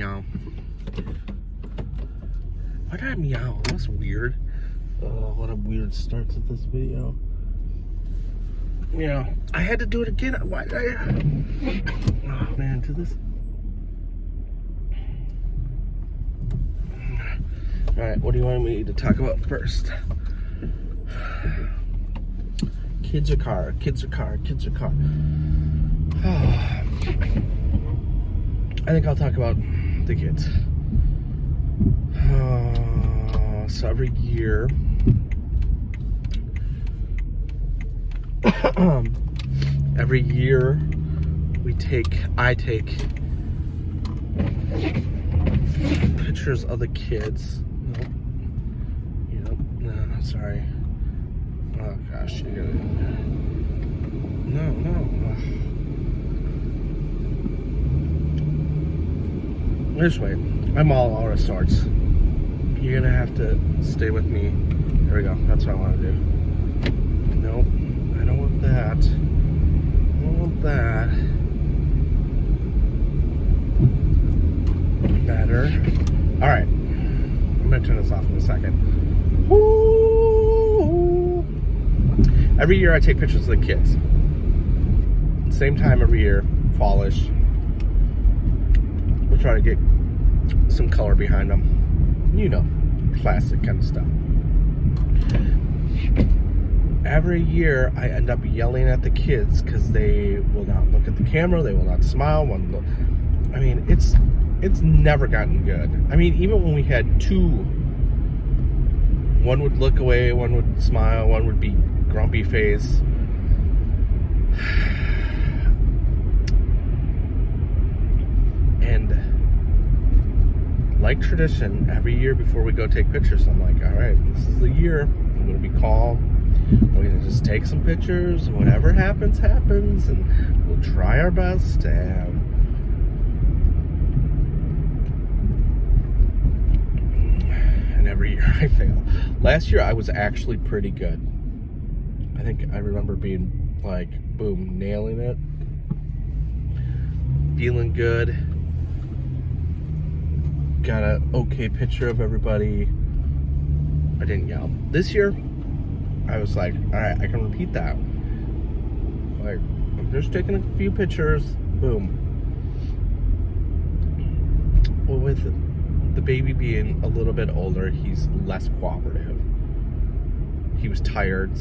meow? Why did I meow? That's weird. Oh, what a weird start to this video. Yeah, I had to do it again. Why did I? Oh man, to this. All right, what do you want me to talk about first? Kids or car? Kids or car? Kids or car? I think I'll talk about the kids. So every year, I take pictures of the kids. No, sorry. Oh gosh, you gotta. No. This way, I'm all out of sorts. You're gonna have to stay with me. There we go. That's what I want to do. Nope, I don't want that. I don't want that. Better. All right. I'm gonna turn this off in a second. Woo! Every year I take pictures of the kids. Same time every year, fallish. We'll try to get some color behind them. You know, classic kind of stuff. Every year I end up yelling at the kids because they will not look at the camera, they will not smile. I mean, it's never gotten good. I mean, even when we had two, one would look away, one would smile, one would be grumpy face. And like tradition, every year before we go take pictures, I'm like, all right, this is the year. I'm going to be calm. We're going to just take some pictures, and whatever happens, happens, and we'll try our best. And every year I fail. Last year I was actually pretty good. I think I remember being like, boom, nailing it. Feeling good. Got an okay picture of everybody. I didn't yell. This year, I was like, all right, I can repeat that. Like, I'm just taking a few pictures. Boom. Well, with the baby being a little bit older, he's less cooperative. He was tired,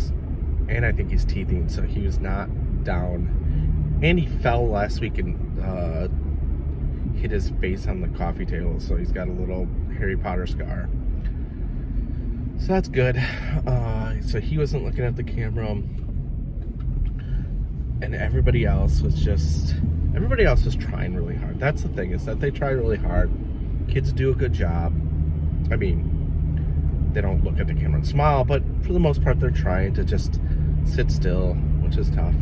and I think he's teething, so he was not down. And he fell last week and hit his face on the coffee table, so he's got a little Harry Potter scar. So that's good. So he wasn't looking at the camera, and everybody else was trying really hard. That's the thing, is that they try really hard. Kids do a good job. I mean, they don't look at the camera and smile, but for the most part, they're trying to just sit still, which is tough,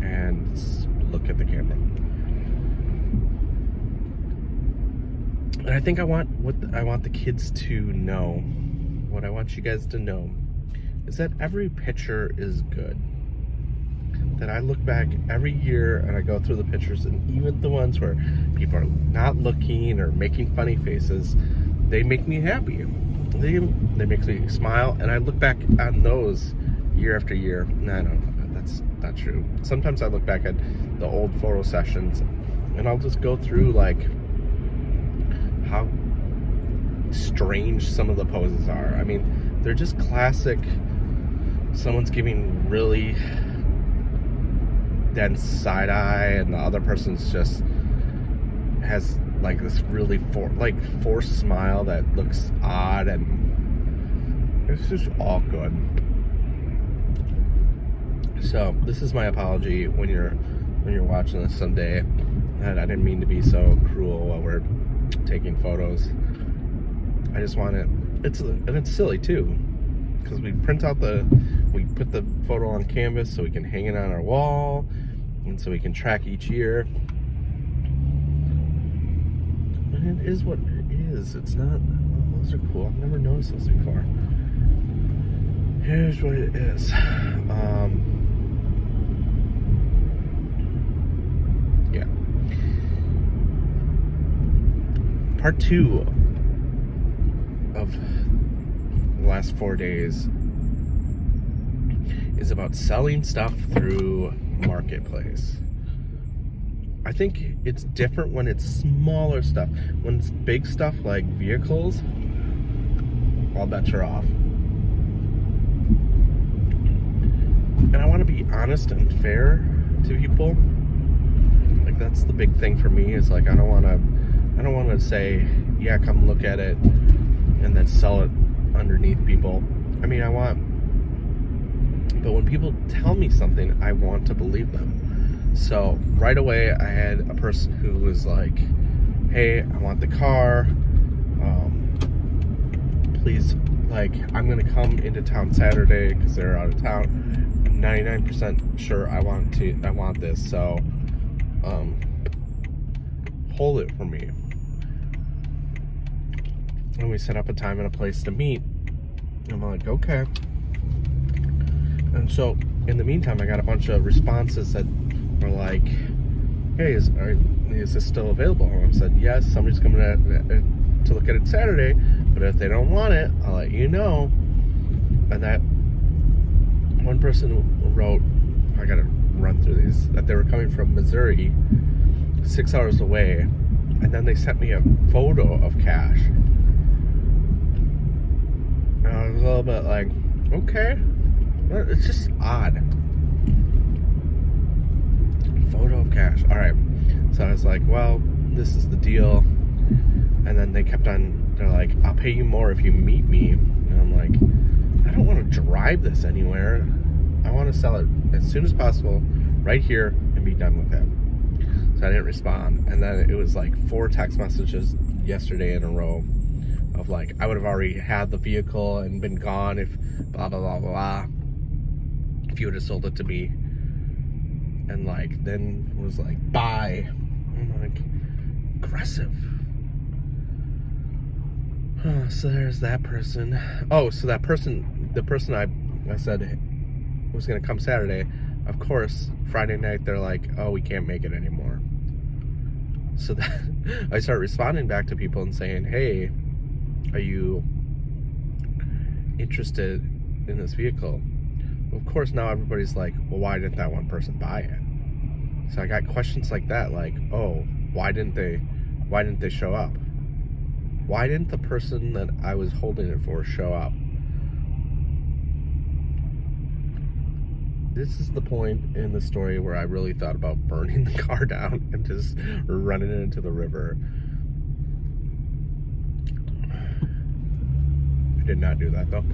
and look at the camera. And I think I want the kids to know, what I want you guys to know, is that every picture is good. That I look back every year and I go through the pictures, and even the ones where people are not looking or making funny faces, they make me happy. They make me smile, and I look back on those year after year. No, that's not true. Sometimes I look back at the old photo sessions, and I'll just go through like how strange some of the poses are. I mean, they're just classic. Someone's giving really dense side eye, and the other person's just has like this really forced smile that looks odd, and it's just all good. So this is my apology when you're watching this someday. And I didn't mean to be so cruel while we're taking photos. I just want it. It's silly too, because we put the photo on canvas so we can hang it on our wall, and so we can track each year. And it is what it is. It's not. Oh, those are cool. I've never noticed those before. Here's what it is. Yeah. part 2 of the last 4 days is about selling stuff through Marketplace. I think it's different when it's smaller stuff. When it's big stuff like vehicles, all bets are off. And I want to be honest and fair to people. Like, that's the big thing for me, is like I don't want to say, yeah, come look at it and then sell it underneath people. I mean, but when people tell me something, I want to believe them. So right away, I had a person who was like, hey, I want the car. Please, like, I'm going to come into town Saturday because they're out of town. I'm 99% sure I want this. So hold it for me. And we set up a time and a place to meet. I'm like, okay. And so in the meantime, I got a bunch of responses that were like, hey, is this still available? And I said, yes, somebody's coming to look at it Saturday, but if they don't want it, I'll let you know. And that one person wrote, I gotta run through these, that they were coming from Missouri, 6 hours away, and then they sent me a photo of cash. And I was a little bit like, okay, well, it's just odd. Photo of cash. All right. So I was like, well, this is the deal. And then they kept on, they're like, I'll pay you more if you meet me. And I'm like, I don't want to drive this anywhere. I want to sell it as soon as possible right here and be done with it. So I didn't respond. And then it was like 4 text messages yesterday in a row of like, I would have already had the vehicle and been gone if blah, blah, blah, blah, if you would have sold it to me. And like, then was like, bye. I'm like, aggressive. So there's that person. Oh, so that person, the person I said was gonna come Saturday, of course, Friday night they're like, oh, we can't make it anymore. So that I start responding back to people and saying, hey, are you interested in this vehicle? Of course, now everybody's like, well, why didn't that one person buy it? So I got questions like that, like, oh, why didn't they show up? Why didn't the person that I was holding it for show up? This is the point in the story where I really thought about burning the car down and just running it into the river. I did not do that though.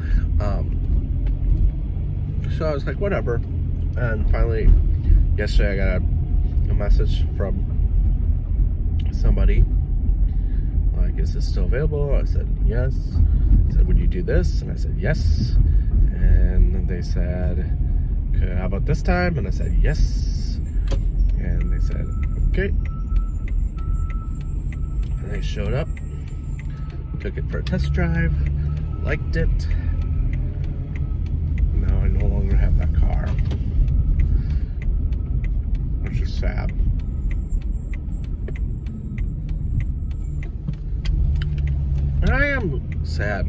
So I was like, whatever. And finally, yesterday I got a message from somebody like, is this still available? I said, yes. I said, would you do this? And I said, yes. And they said, okay, how about this time? And I said, yes. And they said, okay. And they showed up, took it for a test drive, liked it. Now I no longer have that car, which is sad. And I am sad.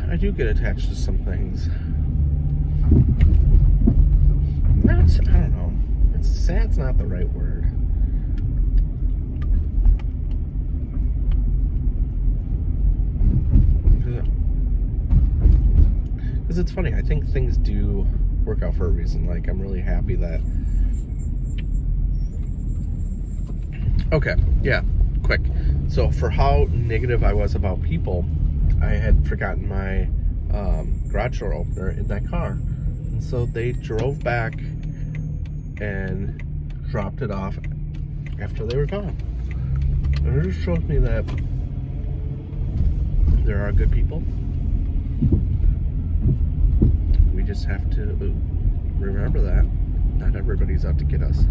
I do get attached to some things. I don't know. Sad's not the right word. Because it's funny, I think things do work out for a reason. Like, I'm really happy that... Okay, yeah, quick. So for how negative I was about people, I had forgotten my garage door opener in that car. And so they drove back and dropped it off after they were gone. And it just shows me that there are good people. We just have to remember that not everybody's out to get us.